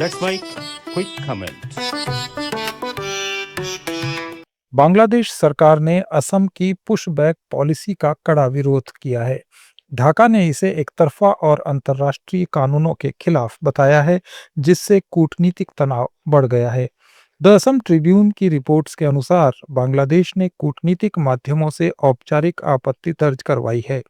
That's my quick comment. Bangladesh सरकार ने असम की पुशबैक पॉलिसी का कड़ा विरोध किया है। ढाका ने इसे एकतरफा और अंतर्राष्ट्रीय कानूनों के खिलाफ बताया है, जिससे कूटनीतिक तनाव बढ़ गया है। द असम ट्रिब्यून की रिपोर्ट्स के अनुसार बांग्लादेश ने कूटनीतिक माध्यमों से औपचारिक आपत्ति दर्ज करवाई है।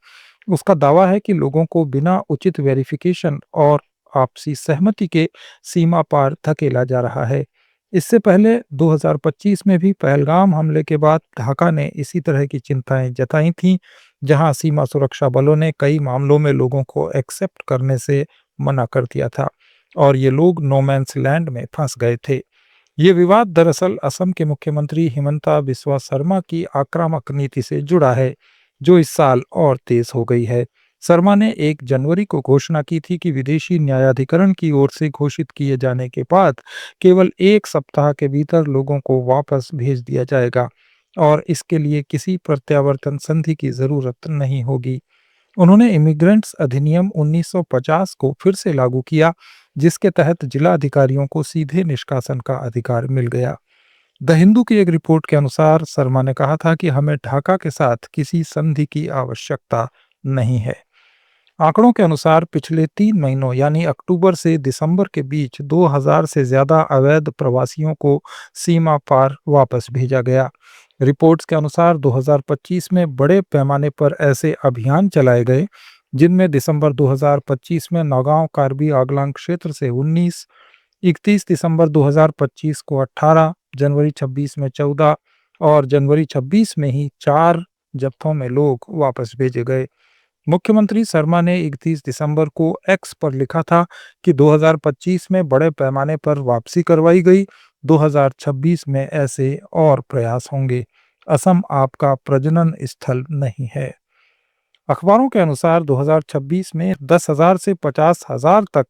उसका दावा है कि लोगों को बिना उचित वेरिफिकेशन और आपसी सहमति के सीमा पार धकेला जा रहा है। इससे पहले 2025 में भी पहलगाम हमले के बाद ढाका ने इसी तरह की चिंताएं जताई थीं, जहां सीमा सुरक्षा बलों ने कई मामलों में लोगों को एक्सेप्ट करने से मना कर दिया था और ये लोग नो मैंस लैंड में फंस गए थे। ये विवाद दरअसल असम के मुख्यमंत्री हिमंता बिस्वा शर्मा की आक्रामक नीति से जुड़ा है, जो इस साल और तेज हो गई है। शर्मा ने 1 जनवरी को घोषणा की थी कि विदेशी न्यायाधिकरण की ओर से घोषित किए जाने के बाद केवल 1 सप्ताह के भीतर लोगों को वापस भेज दिया जाएगा और इसके लिए किसी प्रत्यावर्तन संधि की जरूरत नहीं होगी। उन्होंने इमिग्रेंट्स अधिनियम 1950 को फिर से लागू किया, जिसके तहत जिला अधिकारियों को सीधे निष्कासन का अधिकार मिल गया। द हिंदू की एक रिपोर्ट के अनुसार शर्मा ने कहा था कि हमें ढाका के साथ किसी संधि की आवश्यकता नहीं है। आंकड़ों के अनुसार पिछले 3 महीनों यानी अक्टूबर से दिसंबर के बीच 2000 से ज्यादा अवैध प्रवासियों को सीमा पार वापस भेजा गया। रिपोर्ट्स के अनुसार 2025 में बड़े पैमाने पर ऐसे अभियान चलाए गए, जिनमें दिसंबर 2025 में नौगांव कार्बी आंगलांग क्षेत्र से 19, 31 दिसंबर 2025 को 18, जनवरी 26 में 14 और जनवरी 26 में ही 4 जत्थों में लोग वापस भेजे गए। मुख्यमंत्री शर्मा ने 31 दिसंबर को एक्स पर लिखा था कि 2025 में बड़े पैमाने पर वापसी करवाई गई, 2026 में ऐसे और प्रयास होंगे। असम आपका प्रजनन स्थल नहीं है। अखबारों के अनुसार 2026 में 10,000 से 50,000 तक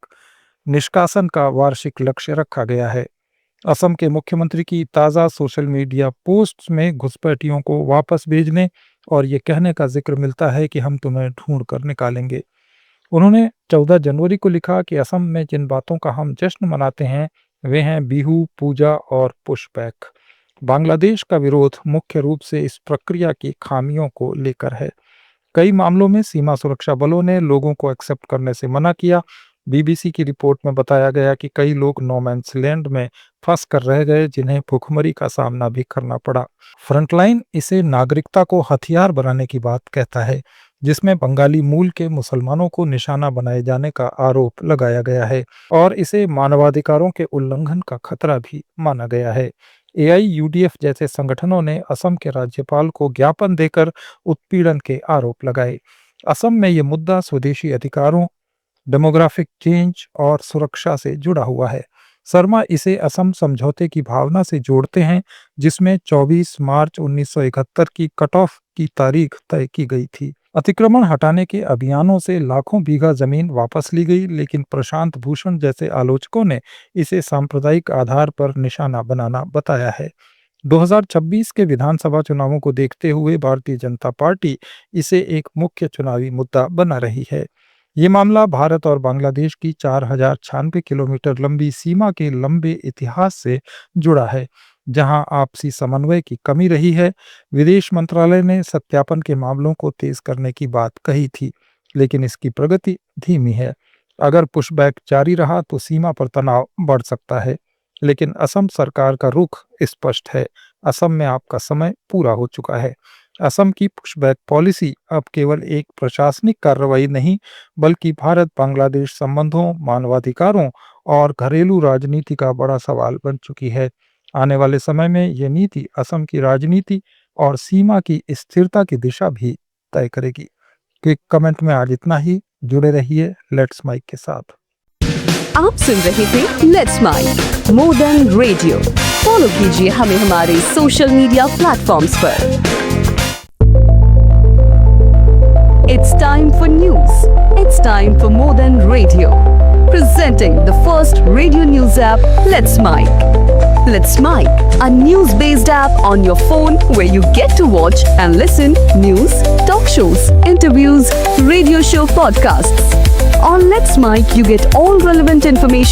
निष्कासन का वार्षिक लक्ष्य रखा गया है। असम के मुख्यमंत्री की ताज़ा सोशल मीडिया पोस्ट्स में घुसपैठियों को वापस भेजने और ये कहने का जिक्र मिलता है कि हम तुम्हें ढूंढ कर निकालेंगे। उन्होंने 14 जनवरी को लिखा कि असम में जिन बातों का हम जश्न मनाते हैं वे हैं बिहू, पूजा और पुशबैक। बांग्लादेश का विरोध मुख्य रूप से इस प्रक्रिया की खामियों को लेकर है। कई मामलों में सीमा सुरक्षा बलों ने लोगों को एक्सेप्ट करने से मना किया। बीबीसी की रिपोर्ट में बताया गया कि कई लोग नो मैंस लैंड में फंस कर रह गए, जिन्हें भुखमरी का सामना भी करना पड़ा। फ्रंटलाइन इसे नागरिकता को हथियार बनाने की बात कहता है, जिसमें बंगाली मूल के मुसलमानों को निशाना बनाए जाने का आरोप लगाया गया है और इसे मानवाधिकारों के उल्लंघन का खतरा भी माना गया है। AIUDF जैसे संगठनों ने असम के राज्यपाल को ज्ञापन देकर उत्पीड़न के आरोप लगाए। असम में ये मुद्दा स्वदेशी अधिकारों, डेमोग्राफिक चेंज और सुरक्षा से जुड़ा हुआ है। शर्मा इसे असम समझौते की भावना से जोड़ते हैं, जिसमें 24 मार्च 1971 की कट ऑफ की तारीख तय की गई थी। अतिक्रमण हटाने के अभियानों से लाखों बीघा जमीन वापस ली गई, लेकिन प्रशांत भूषण जैसे आलोचकों ने इसे सांप्रदायिक आधार पर निशाना बनाना बताया है। 2026 के विधानसभा चुनावों को देखते हुए भारतीय जनता पार्टी इसे एक मुख्य चुनावी मुद्दा बना रही है। ये मामला भारत और बांग्लादेश की 4096 किलोमीटर लंबी सीमा के लंबे इतिहास से जुड़ा है, जहां आपसी समन्वय की कमी रही है। विदेश मंत्रालय ने सत्यापन के मामलों को तेज करने की बात कही थी, लेकिन इसकी प्रगति धीमी है। अगर पुशबैक जारी रहा तो सीमा पर तनाव बढ़ सकता है, लेकिन असम सरकार का रुख स्पष्ट है। असम में आपका समय पूरा हो चुका है। असम की पुशबैक पॉलिसी अब केवल एक प्रशासनिक कार्रवाई नहीं, बल्कि भारत बांग्लादेश संबंधों, मानवाधिकारों और घरेलू राजनीति का बड़ा सवाल बन चुकी है। आने वाले समय में ये नीति असम की राजनीति और सीमा की स्थिरता की दिशा भी तय करेगी। क्विक कमेंट में आज इतना ही। जुड़े रहिए लेट्स माइक के साथ। आप सुन रहे थे let's mic more than radio. Follow कीजिए हमें हमारे सोशल मीडिया प्लेटफॉर्म्स पर। It's time for news. It's time for more than radio. Presenting the first radio news app, Let's Mic. Let's Mic, a news-based app on your phone where you get to watch and listen news, talk shows, interviews, radio show podcasts. On Let's Mic, you get all relevant information